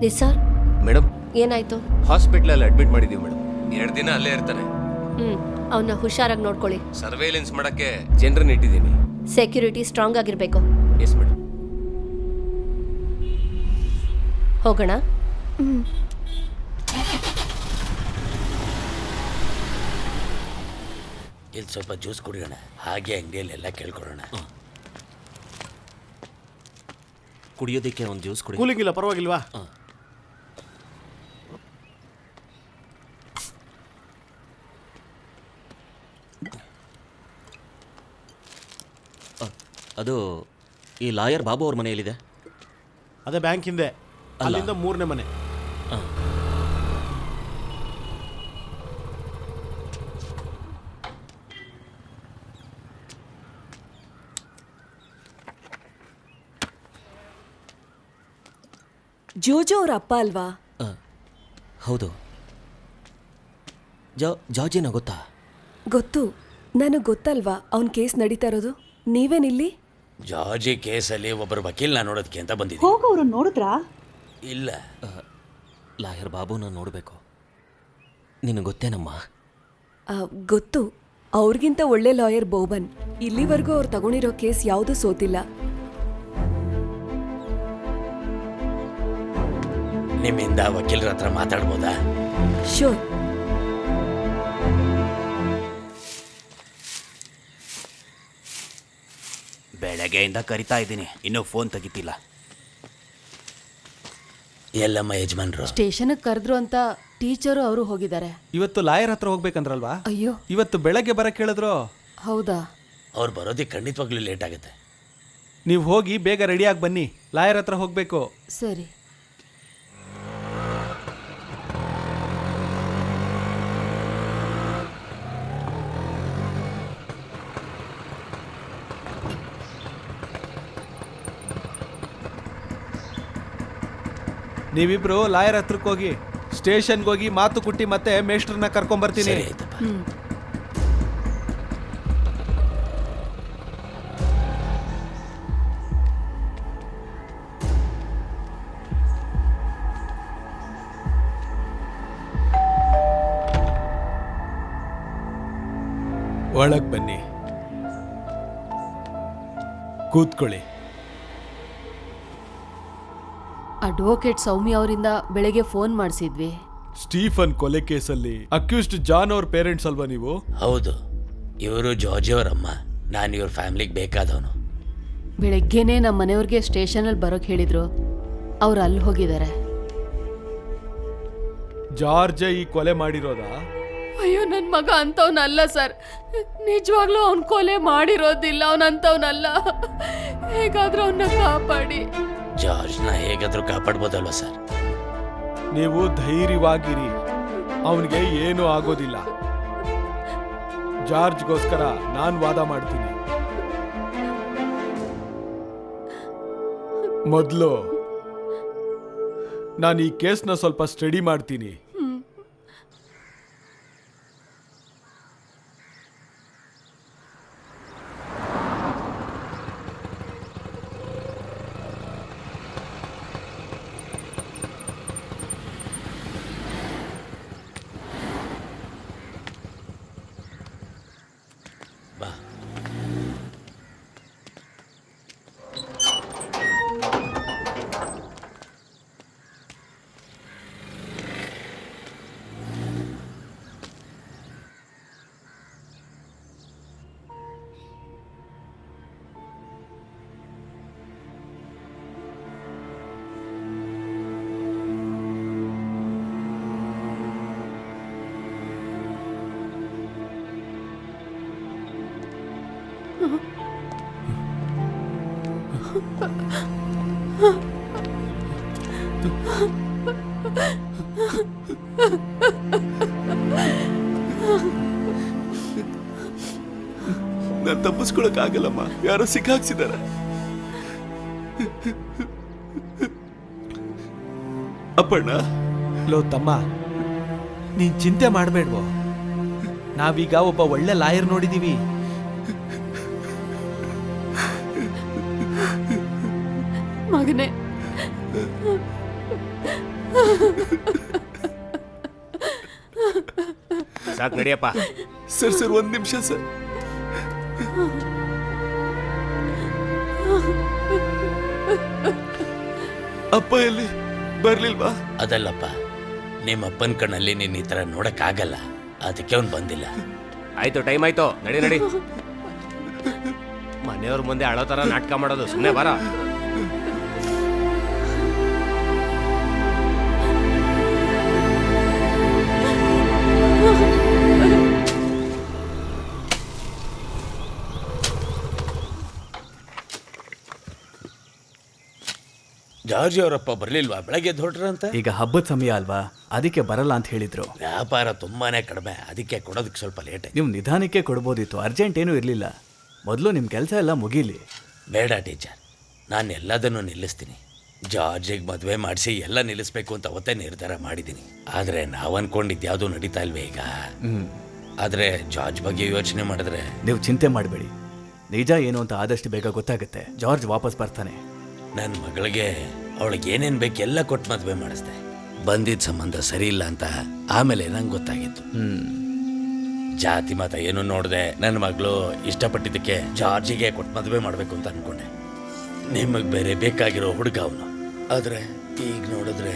Nisar, madam ಏನಾಯ್ತು? ಹಾಸ್ಪಿಟ್ಲಲ್ಲಿ admit ಮಾಡಿದೀವಿ ಮೇಡಮ್. 2 ದಿನ ಅಲ್ಲೇ ಇರ್ತಾನೆ. ಅವನ್ನ ಹುಷಾರಾಗಿ ನೋಡ್ಕೊಳ್ಳಿ. ಸರ್ವೇಲೆನ್ಸ್ ಮಾಡಕ್ಕೆ ಜನರನ್ನ ಇಟ್ಟಿದ್ದೀನಿ. ಸೆಕ್ಯೂರಿಟಿ ಸ್ಟ್ರಾಂಗ್ ಆಗಿರ್ಬೇಕು. Yes madam. ಹೋಗೋಣ. ಇಲ್ಲಿ ಸ್ವಲ್ಪ ಜ್ಯೂಸ್ ಕುಡಿಯೋಣ, ಹಾಗೆ ಅಂಗಡಿಯಲ್ಲಿ ಎಲ್ಲ ಕೇಳ್ಕೊಳ್ಳೋಣ. ಕುಡಿಯೋದಕ್ಕೆ ಒಂದು ಜ್ಯೂಸ್ ಕುಡಿ. ಕೂಲಿಂಗ್ ಇಲ್ಲ, ಪರವಾಗಿಲ್ವಾ? ಅದು ಈ ಲಾಯರ್ ಬಾಬು ಅವ್ರ ಮನೆಯಲ್ಲಿದೆ. ಅದೇ ಬ್ಯಾಂಕ್ ಹಿಂದೆ, ಅಲ್ಲಿಂದ 3ನೇ ಮನೆ. ಜೋಜೋ ಅವ್ರ ಅಪ್ಪ ಅಲ್ವಾ? ಹೌದು. ಜಾರ್ಜಿನ ಗೊತ್ತಾ? ಗೊತ್ತು, ನನಗೆ ಗೊತ್ತಲ್ವಾ ಅವನ ಕೇಸ್ ನಡೀತಾ ಇರೋದು. ನೀವೇನಿಲ್ಲಿ? ಜಾರ್ಜಿ ಕೇಸಲ್ಲಿ ಒಬ್ಬರು ವಕೀಲ್ನ ನೋಡೋದಕ್ಕೆ ಅಂತ ಬಂದಿದ್ದೆ. ಹೋಗೋರು ನೋಡಿದ್ರಾ? ಇಲ್ಲ. ಲಾಯರ್ ಬಾಬುನ ನೋಡಬೇಕು. ನಿನಗೆ ಗೊತ್ತೇನಮ್ಮ? ಗೊತ್ತು. ಅವ್ರಿಗಿಂತ ಒಳ್ಳೆ ಲಾಯರ್ ಬೋಬನ್. ಇಲ್ಲಿವರೆಗೂ ಅವ್ರು ತಗೊಂಡಿರೋ ಕೇಸ್ ಯಾವುದೂ ಸೋತಿಲ್ಲ. ನಿಮ್ಮಿಂದ ವಕೀಲರ ಹತ್ರ ಮಾತಾಡ್ಬೋದಾ? ಶೋರ್. ಬೆಳಗ್ಗೆಯಿಂದ ಕರಿತಾ ಇದ್ದೀನಿ, ಇನ್ನೂ ಫೋನ್ ತೆಗಿತಿಲ್ಲ. ಎಲ್ಲಮ್ಮ ಯಜಮಾನ್ರು? ಸ್ಟೇಷನ್ಗೆ ಕರೆದ್ರು ಅಂತ ಟೀಚರು ಅವರು ಹೋಗಿದ್ದಾರೆ. ಇವತ್ತು ಲಾಯರ್ ಹತ್ರ ಹೋಗ್ಬೇಕಂದ್ರಲ್ವಾ? ಅಯ್ಯೋ, ಇವತ್ತು ಬೆಳಗ್ಗೆ ಬರಕ್ಕೆ ಹೇಳಿದ್ರು. ಹೌದಾ? ಅವ್ರು ಬರೋದಕ್ಕೆ ಖಂಡಿತವಾಗ್ಲೂ ಲೇಟ್ ಆಗುತ್ತೆ. ನೀವು ಹೋಗಿ ಬೇಗ ರೆಡಿಯಾಗಿ ಬನ್ನಿ, ಲಾಯರ್ ಹತ್ರ ಹೋಗ್ಬೇಕು. ಸರಿ. ನೀವಿಬ್ರು ಲಾಯರ್ ಹತ್ರಕ್ಕೆ ಹೋಗಿ ಸ್ಟೇಷನ್ಗೆ ಹೋಗಿ ಮಾತು ಕುಟ್ಟಿ ಮತ್ತೆ ಮೇಸ್ಟ್ರನ್ನ ಕರ್ಕೊಂಡ್ಬರ್ತೀನಿ. ಸರಿ ಆಯ್ತಪ್ಪ. ಒಳಗೆ ಬನ್ನಿ, ಕೂತ್ಕೊಳ್ಳಿ. ಅಡ್ವೊಕೇಟ್ ಸೌಮ್ಯ ಅವರಿಂದ ಬೆಳಗ್ಗೆ ಫೋನ್ ಮಾಡಿಸಿದ್ವಿ. ಸ್ಟೀಫನ್ ಕೊಲೆ ಕೇಸಲ್ಲಿ ಅಕ್ಯೂಸ್ಡ್ ಜಾನ್ ಅವ್ರ ಪೇರೆಂಟ್ಸ್ ಅಲ್ವಾ ನೀವು? ಹೌದು, ಇವರು ಜಾರ್ಜಿ ಅವರಮ್ಮ. ನಾನು ಇವ್ರ ಫ್ಯಾಮಿಲಿಗೆ ಬೇಕಾದವನು. ಬೆಳಗ್ಗೆನೇ ನಮ್ಮ ಮನೆಯವ್ರಿಗೆ ಸ್ಟೇಷನಲ್ಲಿ ಬರೋಕೆ ಹೇಳಿದ್ರು. ಅವ್ರು ಅಲ್ಲಿ ಹೋಗಿದ್ದಾರೆ. ಜಾರ್ಜ್ ಈ ಕೊಲೆ ಮಾಡಿರೋದಾ? ಅಯ್ಯೋ, ನನ್ನ ಮಗ ಅಂಥವ್ನಲ್ಲ ಸರ್. ನಿಜವಾಗ್ಲೂ ಅವ್ನು ಕೊಲೆ ಮಾಡಿರೋದಿಲ್ಲ. ಅವನಂಥವ್ನಲ್ಲ. ಹೇಗಾದ್ರೂ ಅವನ್ನ ಕಾಪಾಡಿ. ಜಾರ್ಜ್ನ ಹೇಗಾದ್ರೂ ಕಾಪಾಡ್ಬೋದಲ್ವ ಸರ್? ನೀವು ಧೈರ್ಯವಾಗಿರಿ, ಅವನಿಗೆ ಏನೂ ಆಗೋದಿಲ್ಲ. ಜಾರ್ಜ್ಗೋಸ್ಕರ ನಾನು ವಾದ ಮಾಡ್ತೀನಿ. ಮೊದಲು ನಾನು ಈ ಕೇಸ್ನ ಸ್ವಲ್ಪ ಸ್ಟಡಿ ಮಾಡ್ತೀನಿ. ಬಾ. ನಾನು ತಪ್ಪಿಸ್ಕೊಳಕ್ಕಾಗಲ್ಲಮ್ಮ, ಯಾರೋ ಸಿಕ್ಕಾಕ್ಸಿದಾರೆ. ಅಪ್ಪಣ್ಣ, ಲೋ ತಮ್ಮ, ನೀನ್ ಚಿಂತೆ ಮಾಡಬೇಡ್ವೋ. ನಾವೀಗ ಒಬ್ಬ ಒಳ್ಳೆ ಲಾಯರ್ ನೋಡಿದೀವಿ. ಮಗನೇ, ಸಾಕು ನಡಿಯಪ್ಪ. ಸರ್ ಒಂದು ನಿಮಿಷ ಸರ್. ಅಪ್ಪ ಎಲ್ಲಿ ಬರ್ಲಿಲ್ವಾ? ಅದಲ್ಲಪ್ಪ, ನಿಮ್ಮಪ್ಪನ ಕಣ್ಣಲ್ಲಿ ನೀನು ಈ ಥರ ನೋಡೋಕ್ಕಾಗಲ್ಲ, ಅದಕ್ಕೆ ಅವ್ನು ಬಂದಿಲ್ಲ. ಆಯ್ತು, ಟೈಮ್ ಆಯ್ತು, ನಡಿ ನಡಿ. ಮನೆಯವ್ರ ಮುಂದೆ ಅಳೋ ಥರ ನಾಟಕ ಮಾಡೋದು ಸುಮ್ಮನೆ ಬರ. ಜಾರ್ಜ್ ಅವರಪ್ಪ ಬರಲಿಲ್ವಾ? ಬೆಳಗ್ಗೆ ಹೊರಟ್ರಂತ. ಈಗ ಹಬ್ಬದ ಸಮಯ ಅಲ್ವಾ, ಅದಕ್ಕೆ ಬರಲ್ಲ ಅಂತ ಹೇಳಿದ್ರು. ವ್ಯಾಪಾರ ತುಂಬಾನೇ ಕಡಿಮೆ, ಅದಕ್ಕೆ ಕೊಡೋದಕ್ಕೆ ಸ್ವಲ್ಪ ಲೇಟ್ ಆಯ್ತು. ನೀವು ನಿಧಾನಕ್ಕೆ ಕೊಡ್ಬೋದಿತ್ತು, ಅರ್ಜೆಂಟ್ ಏನೂ ಇರಲಿಲ್ಲ. ಮೊದಲು ನಿಮ್ಮ ಕೆಲಸ ಎಲ್ಲ ಮುಗೀಲಿ. ಬೇಡ ಟೀಚರ್, ನಾನು ಎಲ್ಲದನ್ನು ನಿಲ್ಲಿಸ್ತೀನಿ. ಜಾರ್ಜಿಗೆ ಮದುವೆ ಮಾಡಿಸಿ ಎಲ್ಲ ನಿಲ್ಲಿಸ್ಬೇಕು ಅಂತ ಅವತ್ತೇ ನಿರ್ಧಾರ ಮಾಡಿದ್ದೀನಿ. ಆದರೆ ನಾವು ಅನ್ಕೊಂಡಿದ್ದು ಯಾವುದೂ ನಡೀತಾ ಇಲ್ವೇ ಈಗ. ಆದರೆ ಜಾರ್ಜ್ ಬಗ್ಗೆ ಯೋಚನೆ ಮಾಡಿದ್ರೆ. ನೀವು ಚಿಂತೆ ಮಾಡಬೇಡಿ, ನಿಜ ಏನು ಅಂತ ಆದಷ್ಟು ಬೇಗ ಗೊತ್ತಾಗುತ್ತೆ. ಜಾರ್ಜ್ ವಾಪಸ್ ಬರ್ತಾನೆ. ನನ್ನ ಮಗಳಿಗೆ ಅವಳಿಗೆ ಏನೇನು ಬೇಕು ಎಲ್ಲ ಕೊಟ್ಟು ಮದುವೆ ಮಾಡಿಸ್ದೆ. ಬಂದಿದ್ದ ಸಂಬಂಧ ಸರಿ ಇಲ್ಲ ಅಂತ ಆಮೇಲೆ ನಂಗೆ ಗೊತ್ತಾಗಿತ್ತು. ಜಾತಿ ಮತ ಏನು ನೋಡಿದೆ, ನನ್ನ ಮಗಳು ಇಷ್ಟಪಟ್ಟಿದ್ದಕ್ಕೆ ಜಾರ್ಜಿಗೆ ಕೊಟ್ಟು ಮದುವೆ ಮಾಡಬೇಕು ಅಂತ ಅನ್ಕೊಂಡೆ. ನಿಮಗೆ ಬೇರೆ ಬೇಕಾಗಿರೋ ಹುಡುಗ ಅವನು. ಆದರೆ ಈಗ ನೋಡಿದ್ರೆ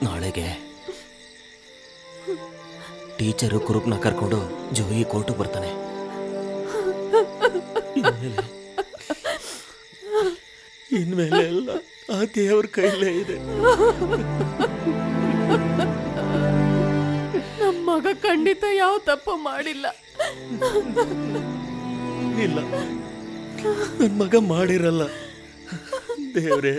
ನಾಳೆಗೆ ಟೀಚರು ಕುರುಪ್ನ ಕರ್ಕೊಂಡು ಜೋಯಿ ಕೋರ್ಟು ಬರ್ತಾನೆ. ಇನ್ಮೇಲೆ ಎಲ್ಲ ಆ ದೇವ್ರ ಕೈಲೇ ಇದೆ. ನಮ್ಮ ಮಗ ಖಂಡಿತ ಯಾವ ತಪ್ಪು ಮಾಡಿಲ್ಲ. ಇಲ್ಲ, ನನ್ನ ಮಗ ಮಾಡಿರಲ್ಲ. ದೇವ್ರೇ,